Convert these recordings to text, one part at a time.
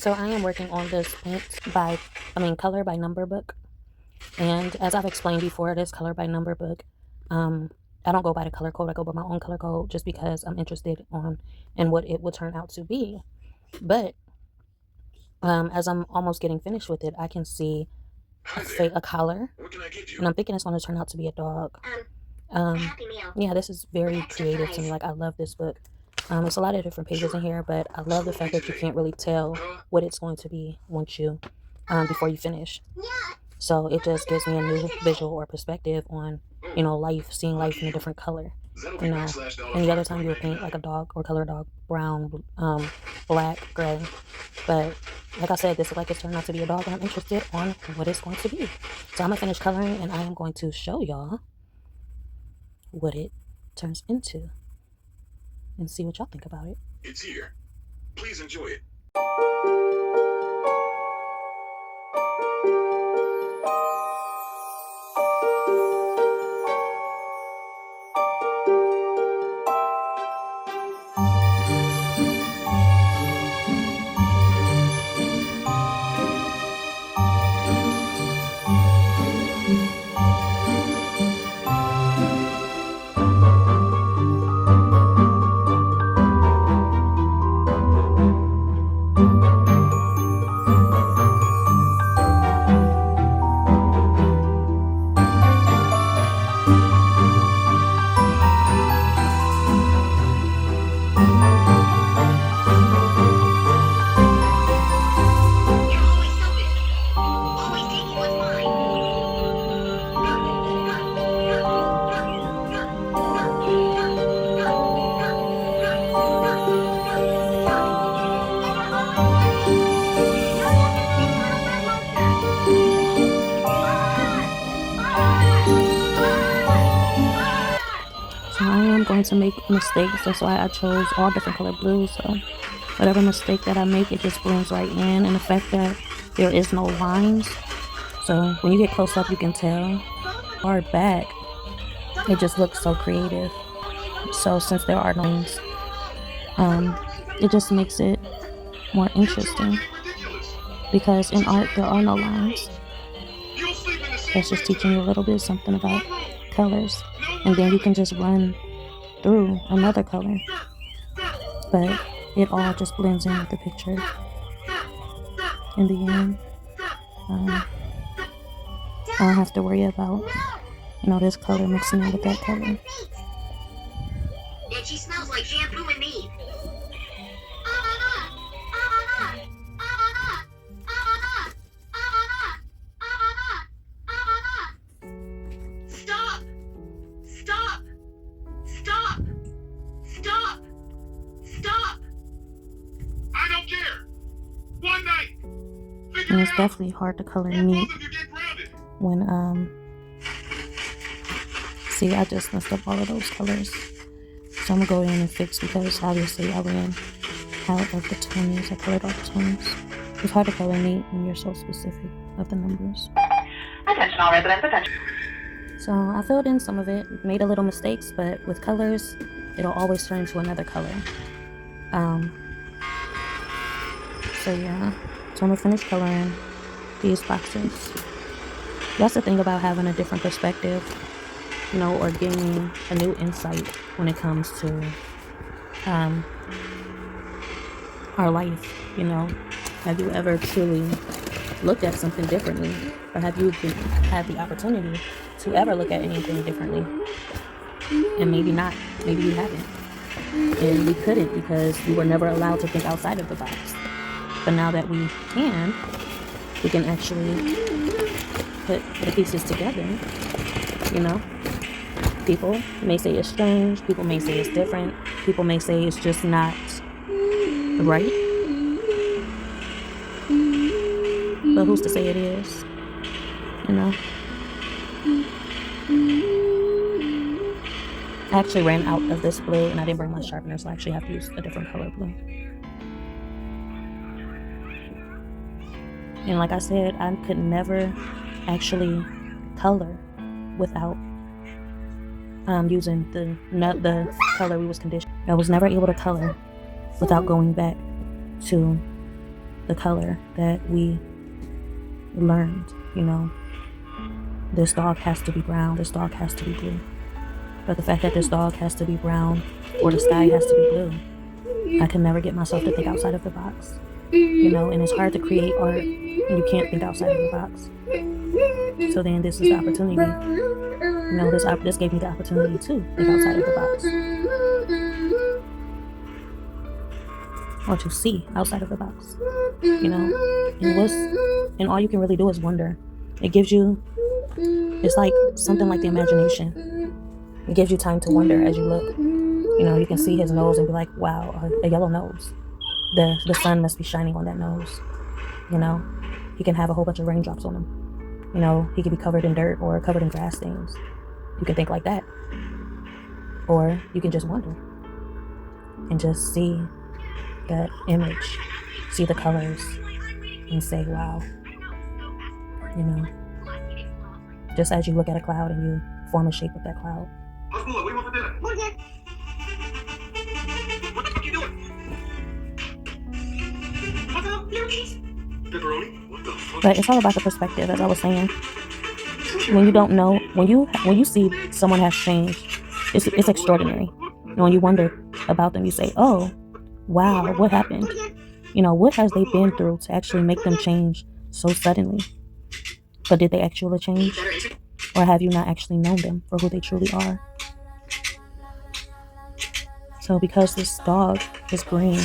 So I am working on this color by number book. And as I've explained before, this color by number book, I don't go by the color code. I go by my own color code just because I'm interested in what it will turn out to be. But as I'm almost getting finished with it, I can see a collar, and I'm thinking it's going to turn out to be a dog. Yeah, this is very creative to me. Like, I love this book. It's a lot of different pages in here, but I love the fact that you can't really tell what it's going to be once you before you finish. So it just gives me a new visual or perspective on, life, seeing life in a different color. And the other time you would paint like a dog or color a dog brown, black, gray. But like I said, this is like it's turned out to be a dog, and I'm interested on what it's going to be. So I'm gonna finish coloring, and I am going to show y'all what it turns into and see what y'all think about it. It's here. Please enjoy it. I'm going to make mistakes. That's why I chose all different color blues. So whatever mistake that I make, it just blends right in. And the fact that there is no lines, so when you get close up, you can tell. Far back, it just looks so creative. So since there are no lines, it just makes it more interesting. Because in art, there are no lines. That's just teaching you a little bit something about colors. And then you can just run through another color, but it all just blends in with the picture in the end. I don't have to worry about this color mixing in with that color. And she smells like shampoo and me. And it's definitely hard to color neat when see, I just messed up all of those colors, so I'm gonna go in and fix, because obviously I ran out of the 20s. I colored all the 20s. It's hard to color neat when you're so specific of the numbers. Attention all residents, attention. So I filled in some of it, made a little mistakes, but with colors, it'll always turn into another color. So yeah. So I'm gonna finish coloring these boxes. That's the thing about having a different perspective, or gaining a new insight when it comes to our life. Have you ever truly looked at something differently, or have you had the opportunity to ever look at anything differently? And maybe not. Maybe you haven't, and we couldn't because we were never allowed to think outside of the box. But now that we can actually put the pieces together. People may say it's strange, people may say it's different, people may say it's just not right. But who's to say it is? I actually ran out of this blue, and I didn't bring my sharpener, so I actually have to use a different color blue. And like I said, I could never actually color without using the color we was conditioned. I was never able to color without going back to the color that we learned, you know. This dog has to be brown, this dog has to be blue. But the fact that this dog has to be brown or the sky has to be blue, I can never get myself to think outside of the box. You know, and it's hard to create art and you can't think outside of the box. So then this is the opportunity. You know, this gave me the opportunity to think outside of the box. Or to see outside of the box. You know, and all you can really do is wonder. It gives you, it's like something like the imagination. It gives you time to wonder as you look. You know, you can see his nose and be like, wow, a yellow nose. The sun must be shining on that nose. You know, he can have a whole bunch of raindrops on him. You know, he could be covered in dirt or covered in grass stains. You can think like that. Or you can just wonder and just see that image, see the colors, and say, wow. You know, just as you look at a cloud and you form a shape with that cloud. What do you want for dinner? What the fuck you doing? What's up? Pepperoni? What the fuck? But it's all about the perspective, as I was saying. When you don't know, when you see someone has changed, it's extraordinary. And when you wonder about them, you say, oh, wow, what happened? You know, what has they been through to actually make them change so suddenly? But did they actually change? Or have you not actually known them for who they truly are? So because this dog is green,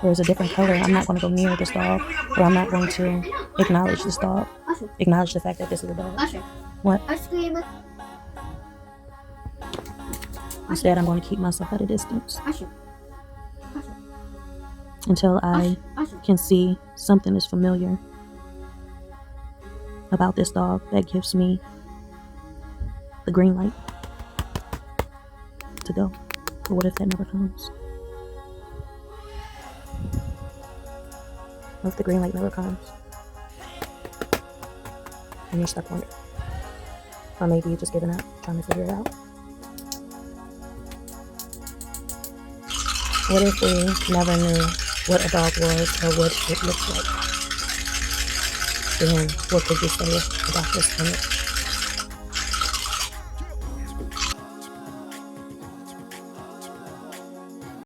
or is a different color, I'm not going to go near this dog, or I'm not going to acknowledge this dog, acknowledge the fact that this is a dog. What? Instead, I'm going to keep myself at a distance until I can see something is familiar about this dog that gives me the green light to go. But what if that never comes? What if the green light never comes? And you're stuck wondering. Or maybe you're just giving up, trying to figure it out. What if we never knew what a dog was or what it looked like? Then what could you say about this image?